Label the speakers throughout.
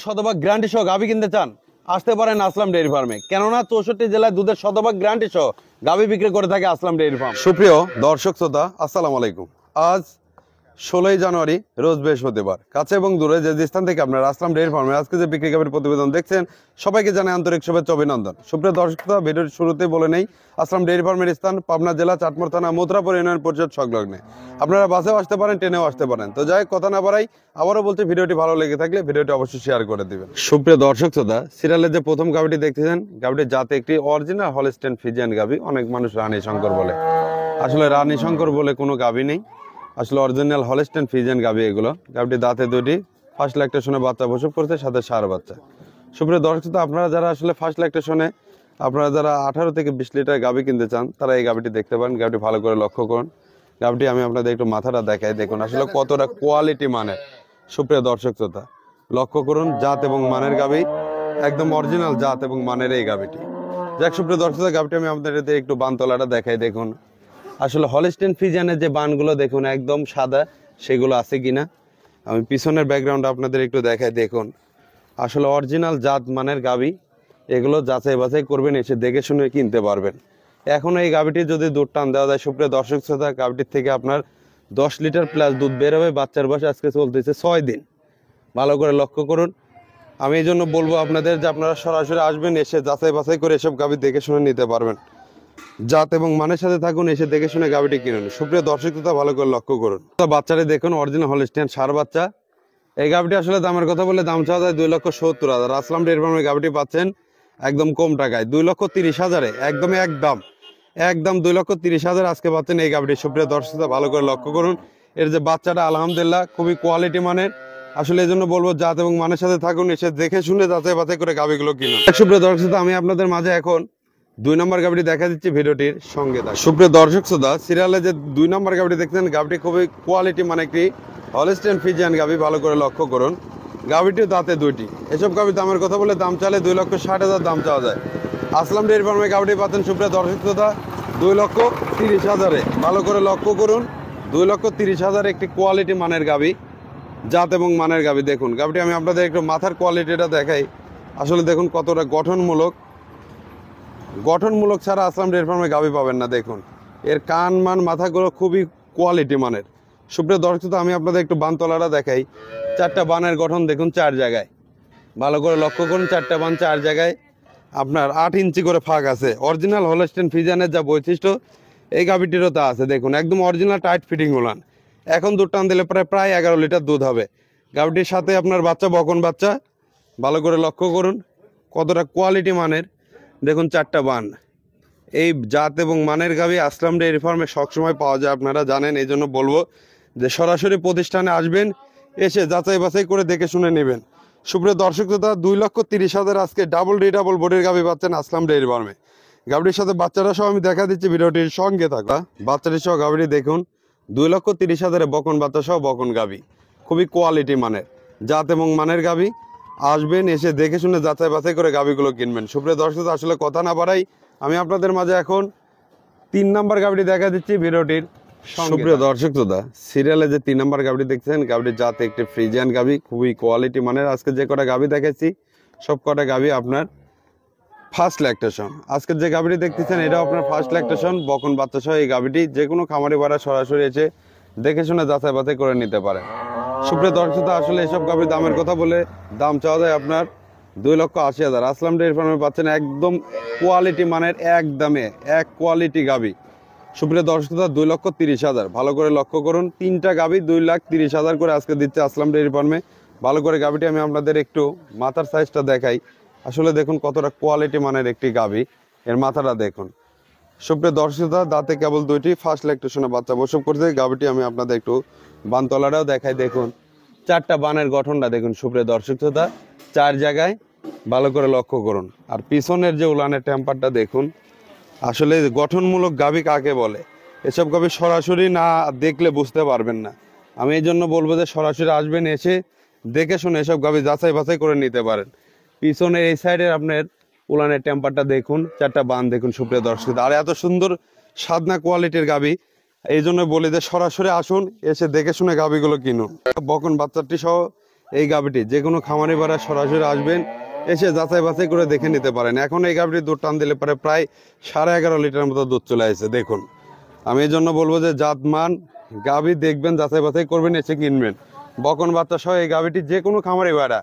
Speaker 1: শতভাগ গ্যারান্টি সহ গাভী কিনতে চান আসতে পারেন আসলাম ডেইরি ফার্মে, কেননা 64 জেলায় দুধের শতভাগ গ্যারান্টি সহ গাভী বিক্রি করে থাকে আসলাম ডেইরি ফার্ম। সুপ্রিয় দর্শক শ্রোতা, আসসালামু আলাইকুম। আজ 16 জানুয়ারি, রোজ বৃহস্পতিবার। কাছে এবং দূরে যে স্থান থেকে আপনারা আসলাম ডেইরি ফার্মে আজকে যে বিক্রি গাভীর প্রতিবেদন দেখছেন, সবাইকে জানাই আন্তরিক শুভেচ্ছা অভিনন্দন। সুপ্রিয় দর্শক শ্রোতা, ভিডিওর শুরুতে বলে নেই আসলাম ডেইরি ফার্মের স্থান পাবনা জেলা চাটমোড় থানা মথুরাপুর ইউনিয়ন পরিষদ সংলগ্নে। আপনারা বাসেও আসতে পারেন, ট্রেনেও আসতে পারেন। তো যাই কথা না বাড়াই, আবারও বলছি, ভিডিওটি ভালো লেগে থাকলে ভিডিওটি অবশ্যই শেয়ার করে দিবেন। সুপ্রিয় দর্শক শ্রোতা, সিরিয়ালের যে প্রথম গাভীটি দেখতেছেন, গাভীটির জাতে একটি অরিজিনাল হলস্টেইন ফ্রিজিয়ান গাভী। অনেক মানুষ রানী শঙ্কর বলে, আসলে রানী শঙ্কর বলে কোনো গাভী নেই, আসলে অরিজিনাল হলস্টেইন ফ্রিজিয়ান গাভী এগুলো। গাভীটি দাঁতে দুটি, ফার্স্ট ল্যাকটেশনে বাচ্চা প্রসব করতে, সাথে ষাঁড় বাচ্চা। সুপ্রিয় দর্শক শ্রোতা, আপনারা যারা আসলে ফার্স্ট ল্যাকটেশনে আপনারা যারা 18 থেকে 20 লিটার গাভী কিনতে চান, তারা এই গাভীটি দেখতে পারেন। গাভীটি ভালো করে লক্ষ্য করুন। গাভীটি আমি আপনাদের একটু মাথাটা দেখাই, দেখুন আসলে কতটা কোয়ালিটি মানের। সুপ্রিয় দর্শক শ্রোতা, লক্ষ্য করুন, জাত এবং মানের গাভী, একদম অরিজিনাল জাত এবং মানের এই গাভীটি। যাক সুপ্রিয় দর্শক শ্রোতা, গাভীটি আমি আপনাদের একটু বানতলাটা দেখাই, দেখুন আসলে হলস্টেইন ফ্রিজিয়ানের যে বানগুলো দেখুন একদম সাদা, সেগুলো আছে কিনা। আমি পিছনের ব্যাকগ্রাউন্ড আপনাদের একটু দেখাই, দেখুন আসলে অরিজিনাল জাত মানের গাভী। এগুলো যাচাই বাছাই করবেন, এসে দেখে শুনে কিনতে পারবেন। এখন এই গাভীটি যদি দুধ টান দেওয়া যায়, সুপ্রিয় দর্শক শ্রোতা, গাভীটির থেকে আপনার 10 লিটার প্লাস দুধ বের হবে। বাচ্চার বয়স আজকে চলতেছে 6 দিন। ভালো করে লক্ষ্য করুন। আমি এই জন্য বলবো আপনাদের যে আপনারা সরাসরি আসবেন, এসে যাচাই বাছাই করে এসব গাভী দেখে শুনে নিতে পারবেন। জাত এবং মানের সাথে থাকুন, এসে দেখে শুনে গাভীটি কিনুন। সুপ্রিয় দর্শক শ্রোতা, ভালো করে লক্ষ্য করুন। বাচ্চাটি দেখুন, অরিজিনাল হলস্টেইন ষাঁড় বাচ্চা। এই গাভীটি আসলে দামের কথা বলে দাম চাওয়া যায় 2,70,000। আসলাম ডেইরি ফার্মে গাভীটি পাচ্ছেন একদম কম টাকায়, 2,30,000-এ। একদমই একদম 2,30,000 আজকে পাচ্ছেন এই গাভীটি। সুপ্রিয় দর্শক শ্রোতা, ভালো করে লক্ষ্য করুন। এর যে বাচ্চাটা আলহামদুলিল্লাহ খুবই কোয়ালিটি মানের। আসলে এই জন্য বলবো, জাত এবং মানের সাথে থাকুন, এসে দেখে শুনে যাচাই বাছাই করে গাভীগুলো কিনুন। সুপ্রিয় দর্শক শ্রোতা, আমি আপনাদের মাঝে এখন 2 নম্বর গাভীটি দেখা দিচ্ছি, ভিডিওটির সঙ্গে থাকুন। সুপ্রিয় দর্শক শ্রোতা, সিরিয়ালে যে 2 নম্বর গাভীটি দেখছেন, গাভীটি খুবই কোয়ালিটি মানে একটি হলস্টেইন ফ্রিজিয়ান গাভী। ভালো করে লক্ষ্য করুন। গাভীটির দাঁতে দুইটি। এসব গাভীর দামের কথা বলে দাম চালে 2,60,000 দাম চাওয়া যায়। আসলাম ডেইরি ফার্মে গাভীটি পাচ্ছেন সুপ্রিয় দর্শক শ্রোতা 2,30,000-এ। ভালো করে লক্ষ্য করুন, 2,30,000 একটি কোয়ালিটি মানের গাভী, জাত এবং মানের গাভী। দেখুন গাভীটি আমি আপনাদের একটু মাথার কোয়ালিটিটা দেখাই। আসলে দেখুন কতটা গঠনমূলক ছাড়া আসলাম ডেইরি ফার্মে গাভী পাবেন না। দেখুন এর কান মান মাথাগুলো খুবই কোয়ালিটি মানের। সুপ্রিয় দর্শক, আমি আপনাদের একটু বানতলাটা দেখাই। 4টা বানের গঠন দেখুন 4 জায়গায়। ভালো করে লক্ষ্য করুন, 4টা বান 4 জায়গায় আপনার 8 ইঞ্চি করে ফাঁক আছে। অরিজিনাল হলস্টেইন ফ্রিজিয়ানের যা বৈশিষ্ট্য, এই গাভীটিরও তা আছে। দেখুন একদম অরিজিনাল টাইট ফিটিং উলান। এখন দুধ টান দিলে প্রায় 11 লিটার দুধ হবে। গাভীটির সাথে আপনার বাচ্চা, বকন বাচ্চা। ভালো করে লক্ষ্য করুন কতটা কোয়ালিটি মানের। দেখুন 4টা বান। এই জাত এবং মানের গাভী আসলাম ডেইরি ফার্মে সবসময় পাওয়া যায়, আপনারা জানেন। এই জন্য বলবো যে সরাসরি প্রতিষ্ঠানে আসবেন, এসে যাচাই বাছাই করে দেখে শুনে নেবেন। সুপ্রিয় দর্শক শ্রোতা, 2,30,000 আজকে ডাবল বডির গাভী পাচ্ছেন আসলাম ডেইরি ফার্মে। গাভীটির সাথে বাচ্চারা সহ আমি দেখা দিচ্ছি, ভিডিওটির সঙ্গে থাকা। বাচ্চাটির সহ গাভীটি দেখুন 2,30,000-এ বকন বাচ্চা সহ বকন গাভী, খুবই কোয়ালিটি মানের, জাত এবং মানের গাভী। আসবেন, এসে দেখে শুনে যাচাই বাছাই করে গাভীগুলো কিনবেন। সুপ্রিয় দর্শক, আসলে কথা না বাড়াই, আমি আপনাদের মাঝে এখন 3 নম্বর গাভীটি দেখা দিচ্ছি, ভিডিওটির। সুপ্রিয় দর্শক শ্রোতা, সিরিয়ালে যে 3 নম্বর গাভীটি দেখছেন, গাভীটির জাত একটি ফ্রিজিয়ান গাভী, খুবই কোয়ালিটি মানের। আজকে যে কটা গাভী দেখাচ্ছি, সব কটা গাভী আপনার ফার্স্ট ল্যাকটেশন। আজকে যে গাভীটি দেখতেছেন, এটাও আপনার ফার্স্ট ল্যাকটেশন, বকন বাচ্চা সহ এই গাভীটি। যে কোনো খামারি বাড়া সরাসরি এসে দেখে শুনে যাচাই বাছাই করে নিতে পারেন। সুপ্রিয় দর্শক শ্রোতা, আসলে এসব গাভীর দামের কথা বলে দাম চাওয়া যায় আপনার 2,80,000। আসলাম ডেইরি ফার্মে পাচ্ছেন একদম কোয়ালিটি মানের, একদমে এক কোয়ালিটি গাভী। সুপ্রিয় দর্শক শ্রোতা, 2,30,000। ভালো করে লক্ষ্য করুন, 3টা গাভী 2,30,000 করে আজকে দিচ্ছে আসলাম ডেইরি ফার্মে। ভালো করে গাভীটি আমি আপনাদের একটু মাথার সাইজটা দেখাই। আসলে দেখুন কতটা কোয়ালিটি মানের একটি গাভী, এর মাথাটা দেখুন। সুপ্রিয় দর্শক শ্রোতা, দাঁতে কেবল 2টি, ফার্স্ট ল্যাকটেশনে বাচ্চা প্রসব করছে গাভীটি। আমি আপনাদের একটু বানতলাটাও দেখাই। দেখুন 4টা বানের গঠনটা দেখুন সুপ্রিয় দর্শক শ্রোতা, 4 জায়গায়। ভালো করে লক্ষ্য করুন। আর পিছনের যে উলানের টেম্পারটা দেখুন। আসলে গঠনমূলক গাভী কাকে বলে, এসব গাভী সরাসরি না দেখলে বুঝতে পারবেন না। আমি এই জন্য বলবো যে সরাসরি আসবেন, এসে দেখে শুনে এসব গাভী যাচাই বাছাই করে নিতে পারেন। পিছনের এই সাইডের আপনার উলানের টেম্পারটা দেখুন, 4টা বান দেখুন সুপ্রিয় দর্শক। আর এত সুন্দর সাদনা কোয়ালিটির গাভী, এই জন্য বলি যে সরাসরি আসুন, এসে দেখে শুনে গাভীগুলো কিনুন। বকন বাচ্চাটি সহ এই গাভীটি যে কোনো খামারি ভাড়া সরাসরি আসবেন, এসে যাচাই বাছাই করে দেখে নিতে পারেন। এখন এই গাভীটি দুধ টান দিলে পরে প্রায় 11.5 লিটার মতো দুধ চলে আসছে। দেখুন, আমি এই জন্য বলবো যে জাতমান গাভী দেখবেন, যাচাই বাছাই করবেন, এসে কিনবেন। বকন বাচ্চা সহ এই গাভীটি যে কোনো খামারি ভাড়া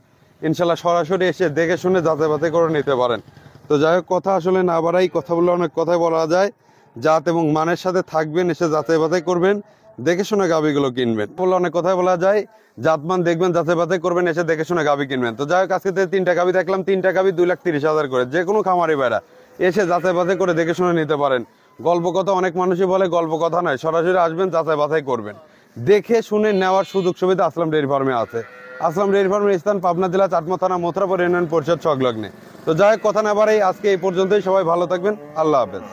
Speaker 1: ইনশাল্লাহ সরাসরি এসে দেখে শুনে যাচাই বাছাই করে নিতে পারেন। তো যাই হোক, কথা আসলে না বাড়াই, কথা বললে অনেক কথাই বলা যায়। জাত এবং মানের সাথে থাকবেন, এসে যাচাই বাছাই করবেন, দেখে শুনে গাভীগুলো কিনবেন। বললে অনেক কথাই বলা যায়, জাতমান দেখবেন, যাচাই বাছাই করবেন, এসে দেখে শুনে গাভী কিনবেন। তো যাই হোক, আজকে 3টা গাভী দেখলাম, 3টা গাভী 2,30,000 করে। যে কোনো খামারি ভাড়া এসে যাচাই বাছাই করে দেখে শুনে নিতে পারেন। গল্প কথা অনেক মানুষই বলে, গল্প কথা নয়, সরাসরি আসবেন, যাচাই বাছাই করবেন, দেখে শুনে নেওয়ার সুযোগ সুবিধা আসলাম ডেইরি ফার্মে আছে। আসলাম ডেইরি ফার্মের স্থান পাবনা জেলা চাটমোহর থানা মথুরাপুর ইউনিয়ন পরিষদ সংলগ্নে। তো যাই হোক, কথা না বাড়াই আজকে এই পর্যন্তই। সবাই ভালো থাকবেন, আল্লাহ হাফেজ।